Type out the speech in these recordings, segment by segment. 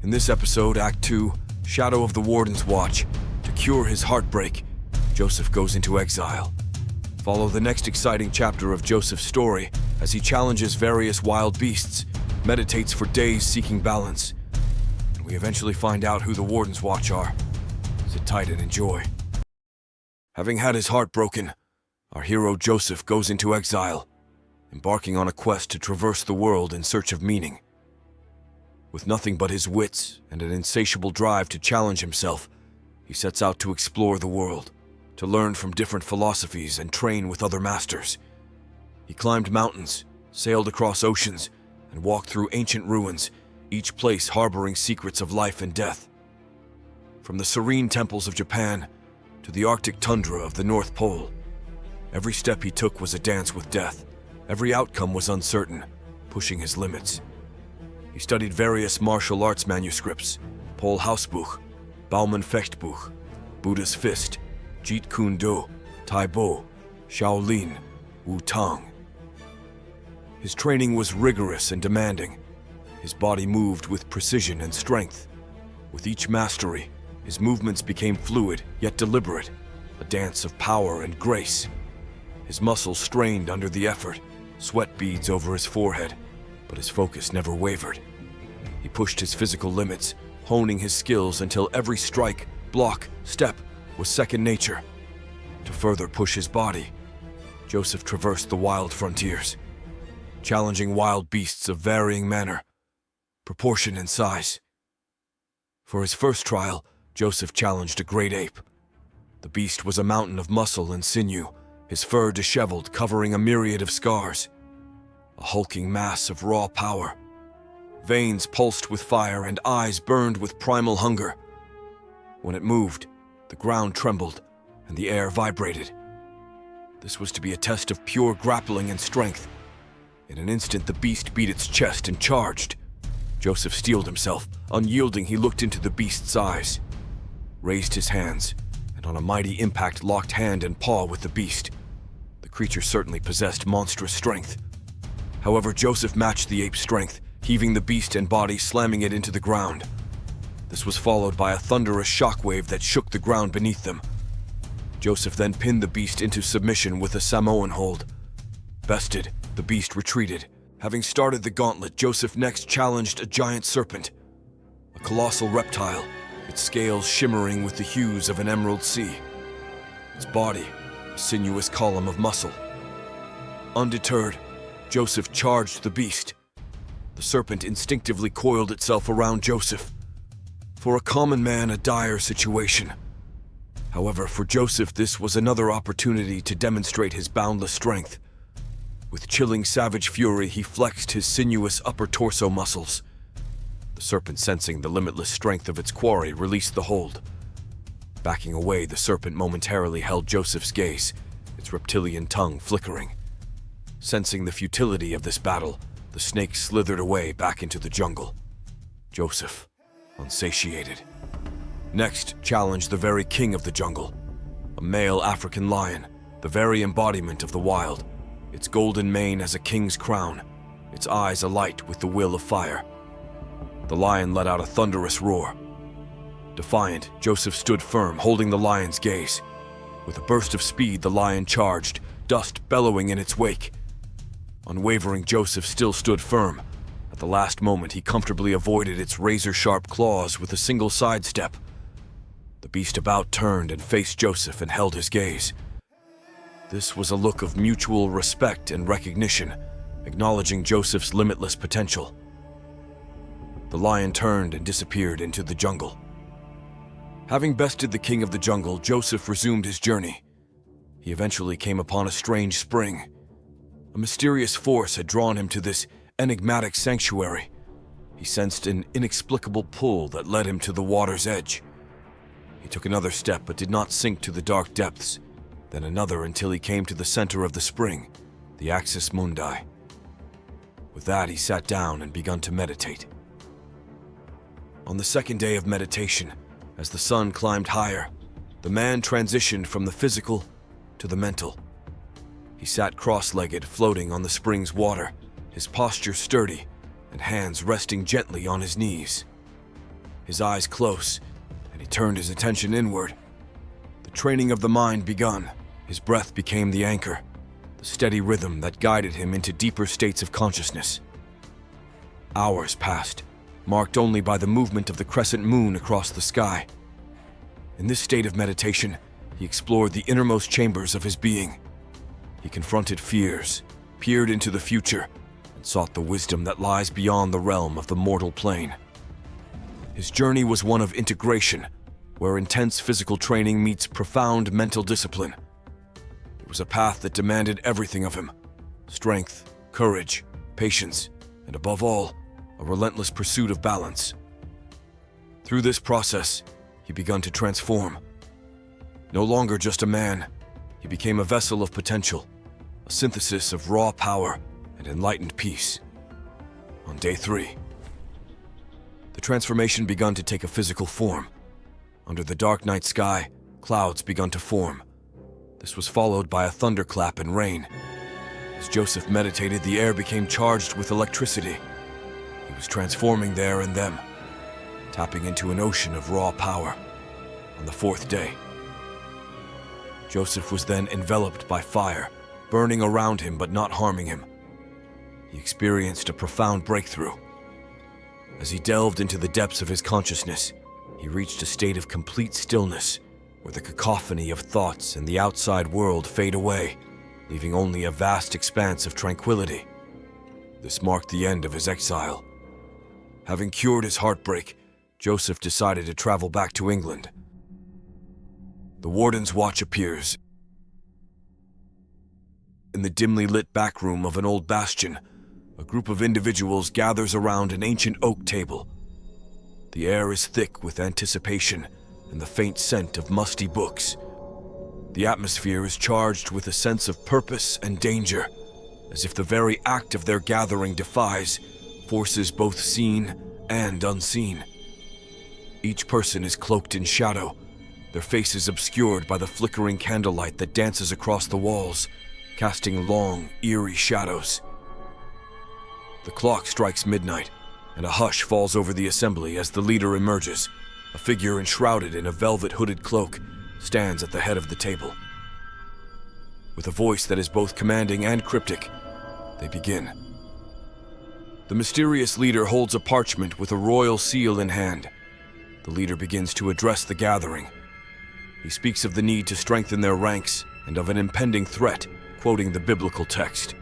In this episode, Act 2, Shadow of the Warden's Watch, to cure his heartbreak, Joseph goes into exile. Follow the next exciting chapter of Joseph's story as he challenges various wild beasts, meditates for days seeking balance, and we eventually find out who the Warden's Watch are. Sit tight and enjoy. Having had his heart broken, our hero Joseph goes into exile, embarking on a quest to traverse the world in search of meaning. With nothing but his wits and an insatiable drive to challenge himself, he sets out to explore the world, to learn from different philosophies and train with other masters. He climbed mountains, sailed across oceans, and walked through ancient ruins, each place harboring secrets of life and death. From the serene temples of Japan to the Arctic tundra of the North Pole, every step he took was a dance with death. Every outcome was uncertain, pushing his limits. He studied various martial arts manuscripts, Pole Hausbuch, Baumann Fechtbuch, Buddha's Fist, Jeet Kune Do, Tai Bo, Shaolin, Wu Tang. His training was rigorous and demanding. His body moved with precision and strength. With each mastery, his movements became fluid yet deliberate, a dance of power and grace. His muscles strained under the effort, sweat beads over his forehead, but his focus never wavered. He pushed his physical limits, honing his skills until every strike, block, step was second nature. To further push his body, Joseph traversed the wild frontiers, challenging wild beasts of varying manner, proportion, and size. For his first trial, Joseph challenged a great ape. The beast was a mountain of muscle and sinew, his fur disheveled, covering a myriad of scars. A hulking mass of raw power. Veins pulsed with fire and eyes burned with primal hunger. When it moved, the ground trembled and the air vibrated. This was to be a test of pure grappling and strength. In an instant, the beast beat its chest and charged. Joseph steeled himself. Unyielding, he looked into the beast's eyes, raised his hands, and on a mighty impact locked hand and paw with the beast. The creature certainly possessed monstrous strength. However, Joseph matched the ape's strength, heaving the beast and body, slamming it into the ground. This was followed by a thunderous shockwave that shook the ground beneath them. Joseph then pinned the beast into submission with a Samoan hold. Bested, the beast retreated. Having started the gauntlet, Joseph next challenged a giant serpent, a colossal reptile, its scales shimmering with the hues of an emerald sea. Its body, a sinuous column of muscle. Undeterred, Joseph charged the beast. The serpent instinctively coiled itself around Joseph. For a common man, a dire situation. However, for Joseph, this was another opportunity to demonstrate his boundless strength. With chilling savage fury, he flexed his sinuous upper torso muscles. The serpent, sensing the limitless strength of its quarry, released the hold. Backing away, the serpent momentarily held Joseph's gaze, its reptilian tongue flickering. Sensing the futility of this battle, the snake slithered away back into the jungle. Joseph, unsatiated, next challenged the very king of the jungle, a male African lion, the very embodiment of the wild, its golden mane as a king's crown, its eyes alight with the will of fire. The lion let out a thunderous roar. Defiant, Joseph stood firm, holding the lion's gaze. With a burst of speed, the lion charged, dust bellowing in its wake. Unwavering, Joseph still stood firm. At the last moment, he comfortably avoided its razor-sharp claws with a single sidestep. The beast about turned and faced Joseph and held his gaze. This was a look of mutual respect and recognition, acknowledging Joseph's limitless potential. The lion turned and disappeared into the jungle. Having bested the king of the jungle, Joseph resumed his journey. He eventually came upon a strange spring. A mysterious force had drawn him to this enigmatic sanctuary. He sensed an inexplicable pull that led him to the water's edge. He took another step but did not sink to the dark depths, then another until he came to the center of the spring, the Axis Mundi. With that, he sat down and began to meditate. On the second day of meditation, as the sun climbed higher, the man transitioned from the physical to the mental. He sat cross-legged, floating on the spring's water, his posture sturdy and hands resting gently on his knees. his eyes close, and he turned his attention inward. The training of the mind begun. His breath became the anchor, the steady rhythm that guided him into deeper states of consciousness. Hours passed, marked only by the movement of the crescent moon across the sky. In this state of meditation, he explored the innermost chambers of his being. He confronted fears, peered into the future, and sought the wisdom that lies beyond the realm of the mortal plane. His journey was one of integration, where intense physical training meets profound mental discipline. It was a path that demanded everything of him: strength, courage, patience, and above all, a relentless pursuit of balance. Through this process, he began to transform. No longer just a man, he became a vessel of potential, a synthesis of raw power and enlightened peace. On day 3, the transformation began to take a physical form. Under the dark night sky, clouds began to form. This was followed by a thunderclap and rain. As Joseph meditated, the air became charged with electricity. He was transforming there and then, tapping into an ocean of raw power. On the 4th day, Joseph was then enveloped by fire, burning around him but not harming him. He experienced a profound breakthrough. As he delved into the depths of his consciousness, he reached a state of complete stillness, where the cacophony of thoughts and the outside world fade away, leaving only a vast expanse of tranquility. This marked the end of his exile. Having cured his heartbreak, Joseph decided to travel back to England. The Warden's watch appears. In the dimly lit back room of an old bastion, a group of individuals gathers around an ancient oak table. The air is thick with anticipation and the faint scent of musty books. The atmosphere is charged with a sense of purpose and danger, as if the very act of their gathering defies forces both seen and unseen. Each person is cloaked in shadow, their faces obscured by the flickering candlelight that dances across the walls, casting long, eerie shadows. The clock strikes midnight, and a hush falls over the assembly as the leader emerges. A figure enshrouded in a velvet hooded cloak stands at the head of the table. With a voice that is both commanding and cryptic, they begin. The mysterious leader holds a parchment with a royal seal in hand. The leader begins to address the gathering. He speaks of the need to strengthen their ranks and of an impending threat, quoting the biblical text.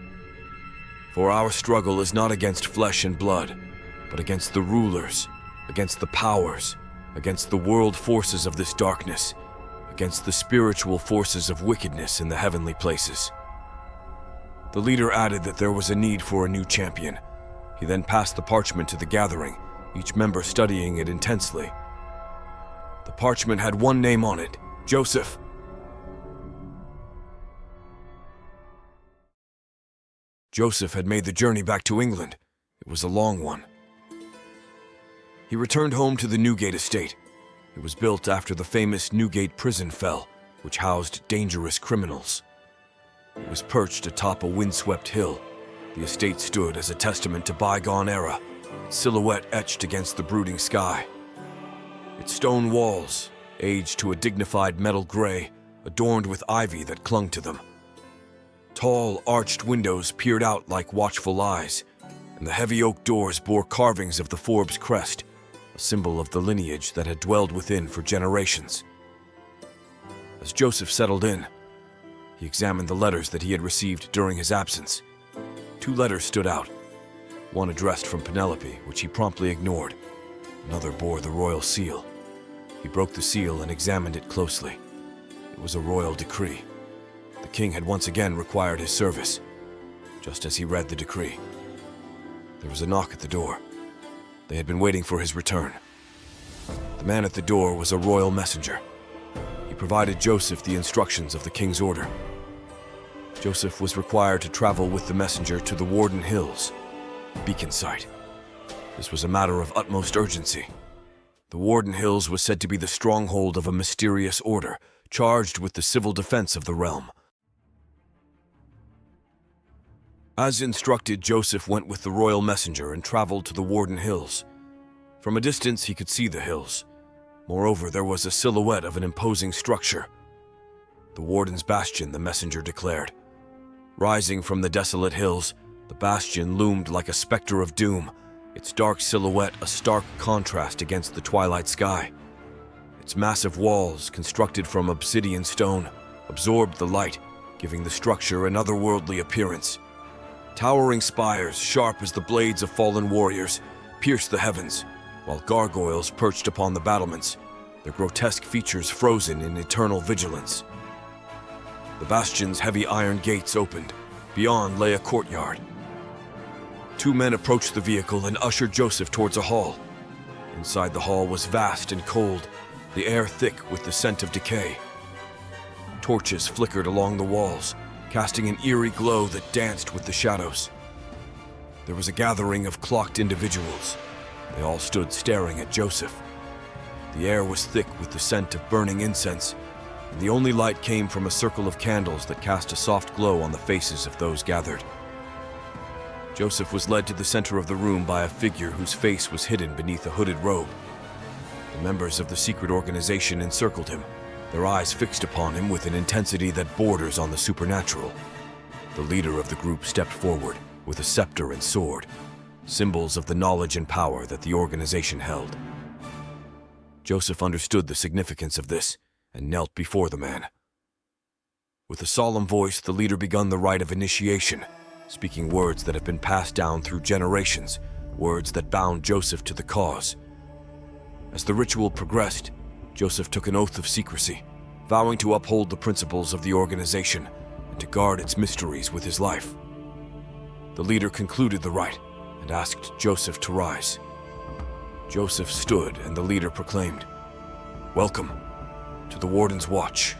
For our struggle is not against flesh and blood, but against the rulers, against the powers, against the world forces of this darkness, against the spiritual forces of wickedness in the heavenly places. The leader added that there was a need for a new champion. He then passed the parchment to the gathering, each member studying it intensely. The parchment had one name on it: Joseph. Joseph had made the journey back to England. It was a long one. He returned home to the Newgate estate. It was built after the famous Newgate prison fell, which housed dangerous criminals. It was perched atop a windswept hill. The estate stood as a testament to bygone era, its silhouette etched against the brooding sky. Its stone walls, aged to a dignified metal gray, adorned with ivy that clung to them. Tall, arched windows peered out like watchful eyes, and the heavy oak doors bore carvings of the Forbes crest, a symbol of the lineage that had dwelled within for generations. As Joseph settled in, he examined the letters that he had received during his absence. 2 letters stood out. One addressed from Penelope, which he promptly ignored. Another bore the royal seal. He broke the seal and examined it closely. It was a royal decree. The king had once again required his service. Just as he read the decree, there was a knock at the door. They had been waiting for his return. The man at the door was a royal messenger. He provided Joseph the instructions of the king's order. Joseph was required to travel with the messenger to the Warden Hills, a beacon site. This was a matter of utmost urgency. The Warden Hills was said to be the stronghold of a mysterious order, charged with the civil defense of the realm. As instructed, Joseph went with the royal messenger and traveled to the Warden Hills. From a distance, he could see the hills. Moreover, there was a silhouette of an imposing structure. The Warden's bastion, the messenger declared. Rising from the desolate hills, the bastion loomed like a specter of doom, its dark silhouette a stark contrast against the twilight sky. Its massive walls, constructed from obsidian stone, absorbed the light, giving the structure an otherworldly appearance. Towering spires, sharp as the blades of fallen warriors, pierced the heavens, while gargoyles perched upon the battlements, their grotesque features frozen in eternal vigilance. The bastion's heavy iron gates opened. Beyond lay a courtyard. Two men approached the vehicle and ushered Joseph towards a hall. Inside the hall was vast and cold, the air thick with the scent of decay. Torches flickered along the walls, casting an eerie glow that danced with the shadows. There was a gathering of clocked individuals. They all stood staring at Joseph. The air was thick with the scent of burning incense, and the only light came from a circle of candles that cast a soft glow on the faces of those gathered. Joseph was led to the center of the room by a figure whose face was hidden beneath a hooded robe. The members of the secret organization encircled him, their eyes fixed upon him with an intensity that borders on the supernatural. The leader of the group stepped forward with a scepter and sword, symbols of the knowledge and power that the organization held. Joseph understood the significance of this and knelt before the man. With a solemn voice, the leader began the rite of initiation, speaking words that had been passed down through generations, words that bound Joseph to the cause. As the ritual progressed, Joseph took an oath of secrecy, vowing to uphold the principles of the organization and to guard its mysteries with his life. The leader concluded the rite and asked Joseph to rise. Joseph stood and the leader proclaimed, "Welcome to the Warden's Watch."